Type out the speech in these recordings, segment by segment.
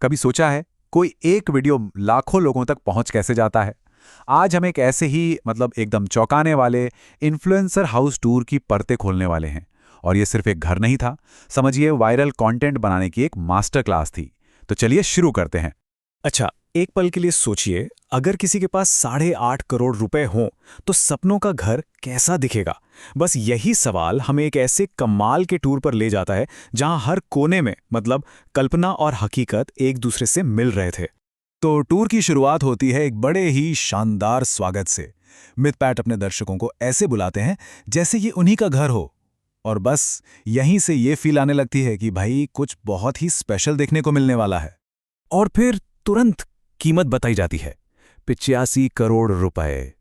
कभी सोचा है कोई एक वीडियो लाखों लोगों तक पहुंच कैसे जाता है? आज हम एक ऐसे ही एकदम चौंकाने वाले इन्फ्लुएंसर हाउस टूर की परतें खोलने वाले हैं। और ये सिर्फ एक घर नहीं था, समझिए वायरल कंटेंट बनाने की एक मास्टर क्लास थी। तो चलिए शुरू करते हैं। अच्छा, एक पल के लिए सोचिए, अगर किसी के पास 8.5 करोड़ रुपए हों तो सपनों का घर कैसा दिखेगा। बस यही सवाल हमें एक ऐसे कमाल के टूर पर ले जाता है जहां हर कोने में कल्पना और हकीकत एक दूसरे से मिल रहे थे। तो टूर की शुरुआत होती है एक बड़े ही शानदार स्वागत से। मिथपैट अपने दर्शकों को ऐसे बुलाते हैं जैसे ये उन्हीं का घर हो। और बस यहीं से ये फील आने लगती है कि भाई कुछ बहुत ही स्पेशल देखने को मिलने वाला है। और फिर तुरंत कीमत बताई जाती है, 85 करोड़ रुपए।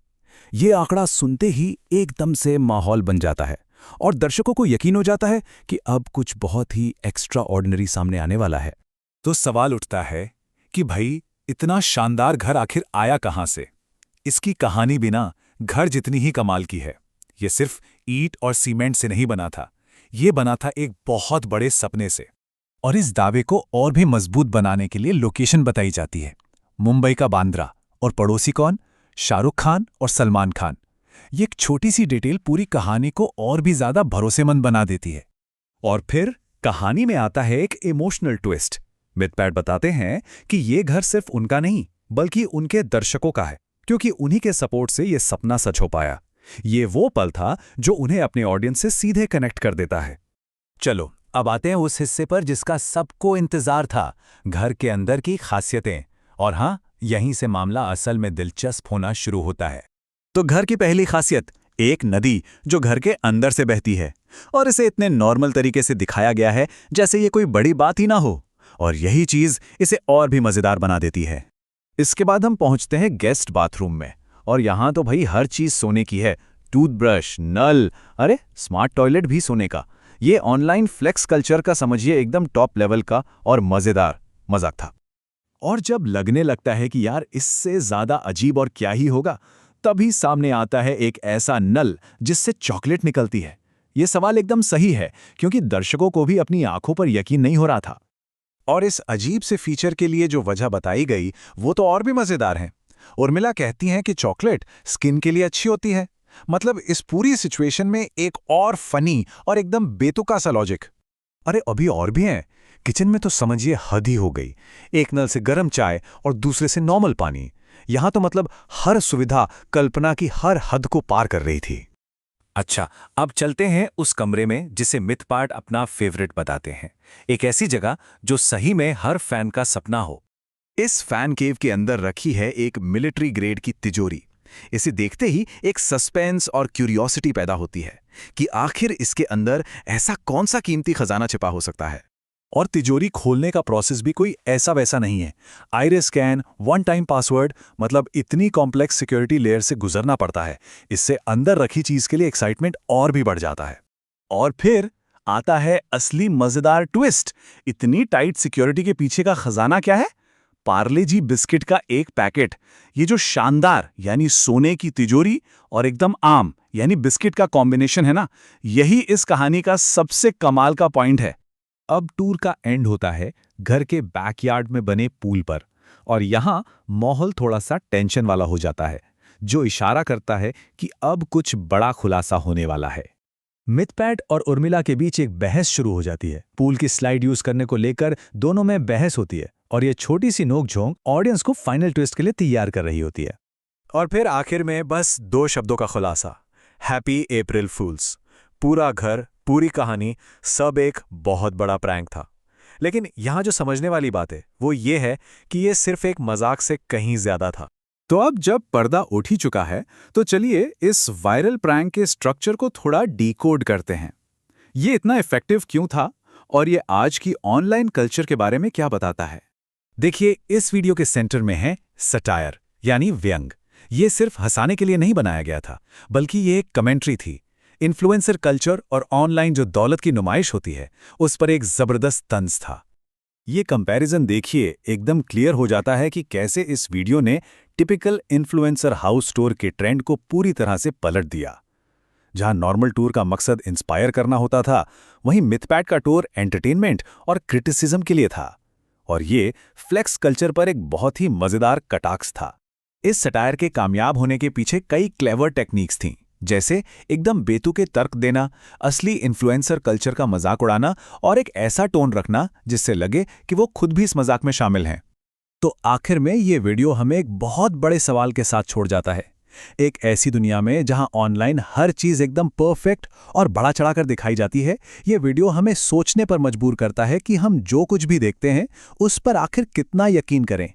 ये आंकड़ा सुनते ही एकदम से माहौल बन जाता है और दर्शकों को यकीन हो जाता है कि अब कुछ बहुत ही एक्स्ट्रा ऑर्डिनरी सामने आने वाला है। तो सवाल उठता है कि भाई इतना शानदार घर आखिर आया कहां से? इसकी कहानी बिना घर जितनी ही कमाल की है। ये सिर्फ ईंट और सीमेंट से नहीं बना था, ये बना था एक बहुत बड़े सपने से। और इस दावे को और भी मजबूत बनाने के लिए लोकेशन बताई जाती है, मुंबई का बांद्रा। और पड़ोसी कौन? शाहरुख खान और सलमान खान। ये एक छोटी सी डिटेल पूरी कहानी को और भी ज्यादा भरोसेमंद बना देती है। और फिर कहानी में आता है एक इमोशनल ट्विस्ट। मिथपैट बताते हैं कि ये घर सिर्फ उनका नहीं बल्कि उनके दर्शकों का है, क्योंकि उन्हीं के सपोर्ट से ये सपना सच हो पाया। ये वो पल था जो उन्हें अपने ऑडियंस से सीधे कनेक्ट कर देता है। चलो अब आते हैं उस हिस्से पर जिसका सबको इंतजार था, घर के अंदर की खासियतें। और हाँ, यहीं से मामला असल में दिलचस्प होना शुरू होता है। तो घर की पहली खासियत, एक नदी जो घर के अंदर से बहती है। और इसे इतने नॉर्मल तरीके से दिखाया गया है जैसे ये कोई बड़ी बात ही ना हो। और यही चीज इसे और भी मजेदार बना देती है। इसके बाद हम पहुंचते हैं गेस्ट बाथरूम में। और यहां तो भाई हर चीज सोने की है, टूथब्रश, नल, अरे स्मार्ट टॉयलेट भी सोने का। ये ऑनलाइन फ्लेक्स कल्चर का समझिए एकदम टॉप लेवल का और मजेदार मजाक था। और जब लगने लगता है कि यार इससे ज्यादा अजीब और क्या ही होगा, तभी सामने आता है एक ऐसा नल जिससे चॉकलेट निकलती है। ये सवाल एकदम सही है, क्योंकि दर्शकों को भी अपनी आंखों पर यकीन नहीं हो रहा था। और इस अजीब से फीचर के लिए जो वजह बताई गई वो तो और भी मजेदार है। उर्मिला कहती हैं कि चॉकलेट स्किन के लिए अच्छी होती है। मतलब इस पूरी सिचुएशन में एक और फनी और एकदम बेतुका सा लॉजिक। अरे अभी और भी हैं। किचन में तो समझिए हद ही हो गई। एक नल से गर्म चाय और दूसरे से नॉर्मल पानी। यहां तो हर सुविधा कल्पना की हर हद को पार कर रही थी। अच्छा, अब चलते हैं उस कमरे में जिसे मिथपैट अपना फेवरेट बताते हैं। एक ऐसी जगह जो सही में हर फैन का सपना हो। इस फैन केव के अंदर रखी है एक मिलिट्री ग्रेड की तिजोरी। इसे देखते ही एक सस्पेंस और क्यूरियोसिटी पैदा होती है कि आखिर इसके अंदर ऐसा कौन सा कीमती खजाना छिपा हो सकता है। और तिजोरी खोलने का प्रोसेस भी कोई ऐसा वैसा नहीं है। Iris scan, one time password, इतनी कॉम्प्लेक्स सिक्योरिटी लेयर से गुजरना पड़ता है। इससे अंदर रखी चीज के लिए एक्साइटमेंट और भी बढ़ जाता है। और फिर आता है असली मजेदार ट्विस्ट। इतनी टाइट सिक्योरिटी के पीछे का खजाना क्या है? पार्ले जी बिस्किट का एक पैकेट। ये जो शानदार यानी सोने की तिजोरी और एकदम आम यानी बिस्किट का कॉम्बिनेशन है ना, यही इस कहानी का सबसे कमाल का पॉइंट है। अब टूर का एंड होता है घर के बैकयार्ड में बने पूल पर। और यहां माहौल थोड़ा सा टेंशन वाला हो जाता है, जो इशारा करता है कि अब कुछ बड़ा खुलासा होने वाला है। मिथपैट और उर्मिला के बीच एक बहस शुरू हो जाती है। पूल की स्लाइड यूज करने को लेकर दोनों में बहस होती है और ये छोटी सी नोकझोंक ऑडियंस को फाइनल ट्विस्ट के लिए तैयार कर रही होती है। और फिर आखिर में बस 2 शब्दों का खुलासा, हैप्पी अप्रैल फूल्स। पूरा घर, पूरी कहानी, सब एक बहुत बड़ा प्रैंक था। लेकिन यहां जो समझने वाली बात है वो ये है कि ये सिर्फ एक मजाक से कहीं ज्यादा था। तो अब जब पर्दा उठ ही चुका है तो चलिए इस वायरल प्रैंक के स्ट्रक्चर को थोड़ा डिकोड करते हैं। ये इतना इफेक्टिव क्यों था और ये आज की ऑनलाइन कल्चर के बारे में क्या बताता है? देखिए, इस वीडियो के सेंटर में है सटायर यानी व्यंग। ये सिर्फ हंसाने के लिए नहीं बनाया गया था, बल्कि ये एक कमेंट्री थी। इन्फ्लुएंसर कल्चर और ऑनलाइन जो दौलत की नुमाइश होती है उस पर एक जबरदस्त तंज था। ये कंपैरिजन देखिए, एकदम क्लियर हो जाता है कि कैसे इस वीडियो ने टिपिकल इन्फ्लुएंसर हाउस टूर के ट्रेंड को पूरी तरह से पलट दिया। जहां नॉर्मल टूर का मकसद इंस्पायर करना होता था, वहीं मिथपैट का टूर एंटरटेनमेंट और क्रिटिसिज्म के लिए था। और ये फ्लेक्स कल्चर पर एक बहुत ही मजेदार कटाक्ष था। इस सटायर के कामयाब होने के पीछे कई क्लेवर टेक्निक्स थीं, जैसे एकदम बेतुके तर्क देना, असली इन्फ्लुएंसर कल्चर का मजाक उड़ाना और एक ऐसा टोन रखना जिससे लगे कि वो खुद भी इस मजाक में शामिल हैं। तो आखिर में ये वीडियो हमें एक बहुत बड़े सवाल के साथ छोड़ जाता है। एक ऐसी दुनिया में जहां ऑनलाइन हर चीज एकदम परफेक्ट और बढ़ा चढ़ाकर दिखाई जाती है, ये वीडियो हमें सोचने पर मजबूर करता है कि हम जो कुछ भी देखते हैं उस पर आखिर कितना यकीन करें।